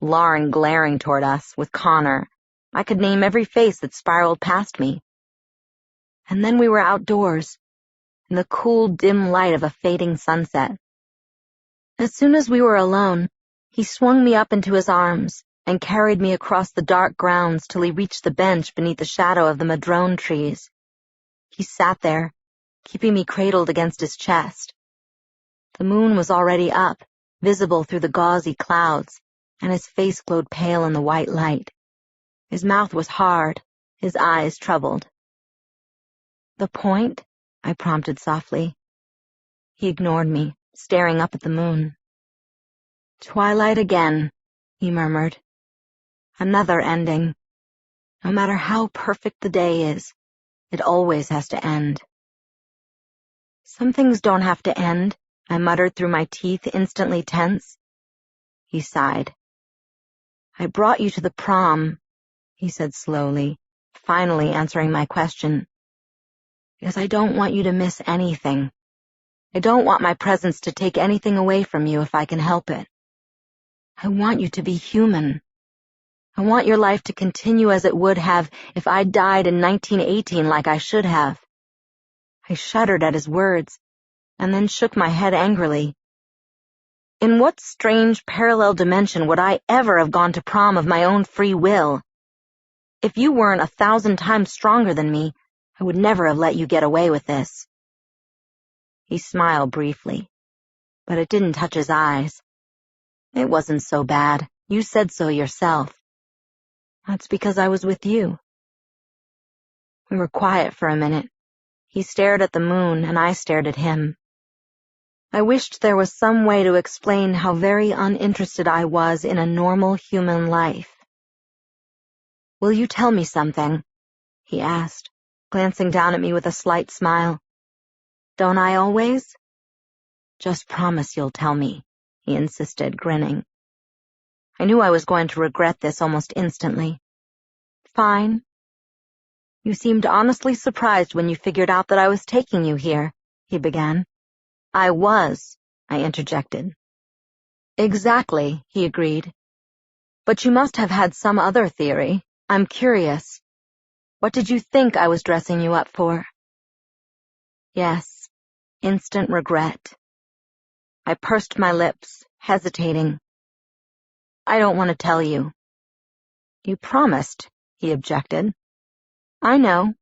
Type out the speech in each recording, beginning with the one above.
Lauren glaring toward us, with Connor. I could name every face that spiraled past me. And then we were outdoors, in the cool, dim light of a fading sunset. As soon as we were alone, he swung me up into his arms and carried me across the dark grounds till he reached the bench beneath the shadow of the madrone trees. He sat there, keeping me cradled against his chest. The moon was already up, visible through the gauzy clouds, and his face glowed pale in the white light. His mouth was hard, his eyes troubled. "The point?" I prompted softly. He ignored me, staring up at the moon. "Twilight again," he murmured. "Another ending. No matter how perfect the day is, it always has to end." "Some things don't have to end," I muttered through my teeth, instantly tense. He sighed. "I brought you to the prom," he said slowly, finally answering my question, "because I don't want you to miss anything. I don't want my presence to take anything away from you if I can help it. I want you to be human. I want your life to continue as it would have if I died in 1918 like I should have." I shuddered at his words, and then shook my head angrily. In what strange parallel dimension would I ever have gone to prom of my own free will? If you weren't 1,000 times stronger than me, I would never have let you get away with this. He smiled briefly, but it didn't touch his eyes. "It wasn't so bad. You said so yourself." "That's because I was with you." We were quiet for a minute. He stared at the moon, and I stared at him. I wished there was some way to explain how very uninterested I was in a normal human life. "Will you tell me something?" he asked, glancing down at me with a slight smile. "Don't I always?" "Just promise you'll tell me," he insisted, grinning. I knew I was going to regret this almost instantly. "Fine." "You seemed honestly surprised when you figured out that I was taking you here," he began. "I was," I interjected. "Exactly," he agreed. "But you must have had some other theory. I'm curious. What did you think I was dressing you up for?" Yes, instant regret. I pursed my lips, hesitating. "I don't want to tell you." "You promised," he objected. "I know."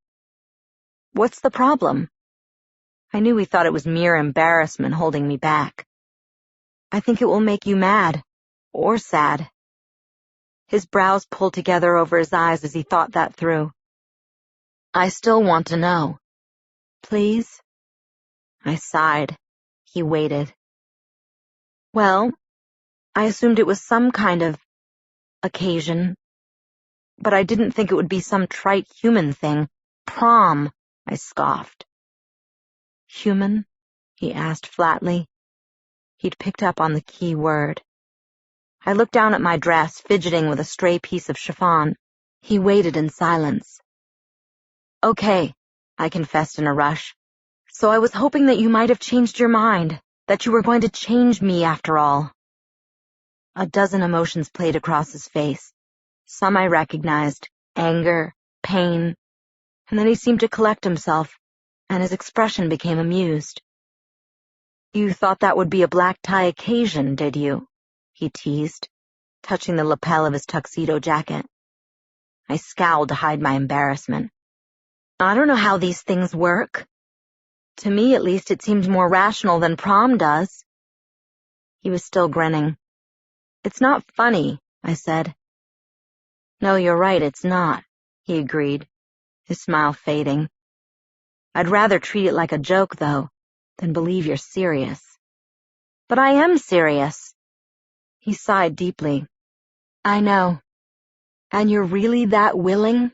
"What's the problem?" I knew he thought it was mere embarrassment holding me back. "I think it will make you mad. Or sad." His brows pulled together over his eyes as he thought that through. "I still want to know." "Please?" I sighed. He waited. "Well, I assumed it was some kind of occasion. But I didn't think it would be some trite human thing. Prom," I scoffed. "Human?" he asked flatly. He'd picked up on the key word. I looked down at my dress, fidgeting with a stray piece of chiffon. He waited in silence. "Okay," I confessed in a rush. "So I was hoping that you might have changed your mind, that you were going to change me after all." A dozen emotions played across his face. Some I recognized, anger, pain, and then he seemed to collect himself, and his expression became amused. "You thought that would be a black tie occasion, did you?" he teased, touching the lapel of his tuxedo jacket. I scowled to hide my embarrassment. "I don't know how these things work. To me, at least, it seems more rational than prom does." He was still grinning. "It's not funny," I said. "No, you're right, it's not," he agreed, his smile fading. "I'd rather treat it like a joke, though, than believe you're serious." "But I am serious." He sighed deeply. "I know. And you're really that willing?"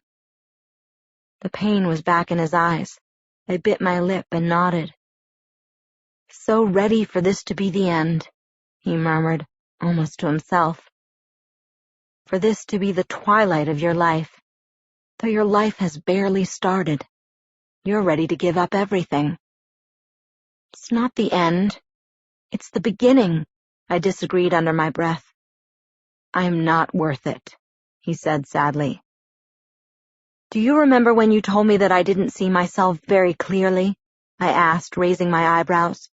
The pain was back in his eyes. I bit my lip and nodded. "So ready for this to be the end," he murmured, almost to himself. "For this to be the twilight of your life, though your life has barely started. You're ready to give up everything." "It's not the end. It's the beginning," I disagreed under my breath. I'm not worth it, he said sadly. Do you remember when you told me that I didn't see myself very clearly? I asked, raising my eyebrows.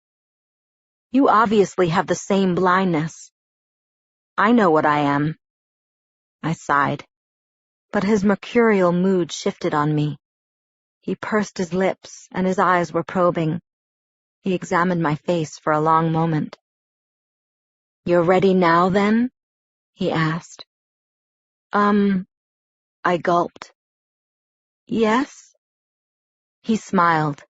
You obviously have the same blindness. I know what I am. I sighed, but his mercurial mood shifted on me. He pursed his lips, and his eyes were probing. He examined my face for a long moment. You're ready now, then? He asked. I gulped. Yes? He smiled,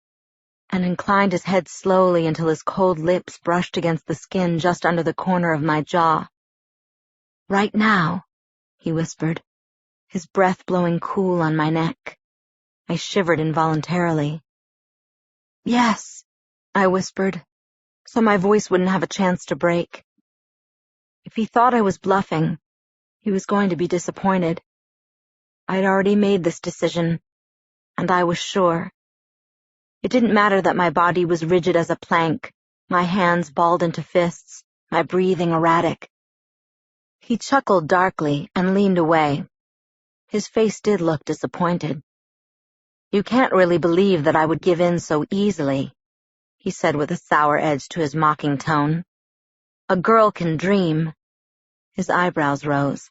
and inclined his head slowly until his cold lips brushed against the skin just under the corner of my jaw. Right now, he whispered, his breath blowing cool on my neck. I shivered involuntarily. Yes, I whispered, so my voice wouldn't have a chance to break. If he thought I was bluffing, he was going to be disappointed. I'd already made this decision, and I was sure. It didn't matter that my body was rigid as a plank, my hands balled into fists, my breathing erratic. He chuckled darkly and leaned away. His face did look disappointed. You can't really believe that I would give in so easily, he said with a sour edge to his mocking tone. A girl can dream. His eyebrows rose.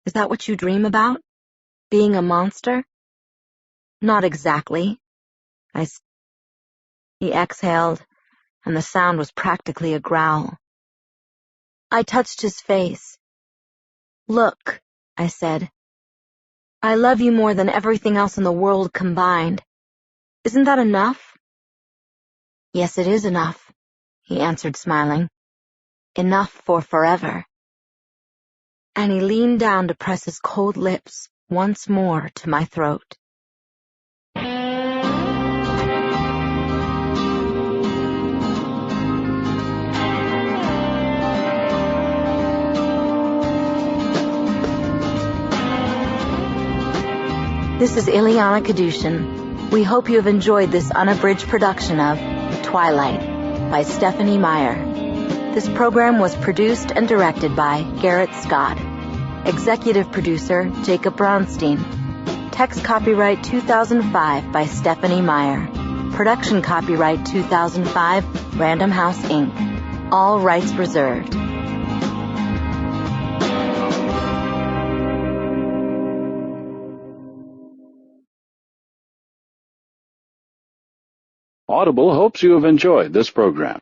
Is that what you dream about? Being a monster? Not exactly. He exhaled, and the sound was practically a growl. I touched his face. Look, I said. I love you more than everything else in the world combined. Isn't that enough? Yes, it is enough, he answered, smiling. Enough for forever. And he leaned down to press his cold lips once more to my throat. This is Ileana Kadushin. We hope you have enjoyed this unabridged production of Twilight by Stephanie Meyer. This program was produced and directed by Garrett Scott. Executive producer Jacob Brownstein. Text copyright 2005 by Stephanie Meyer. Production copyright 2005 Random House Inc. All rights reserved. Audible hopes you have enjoyed this program.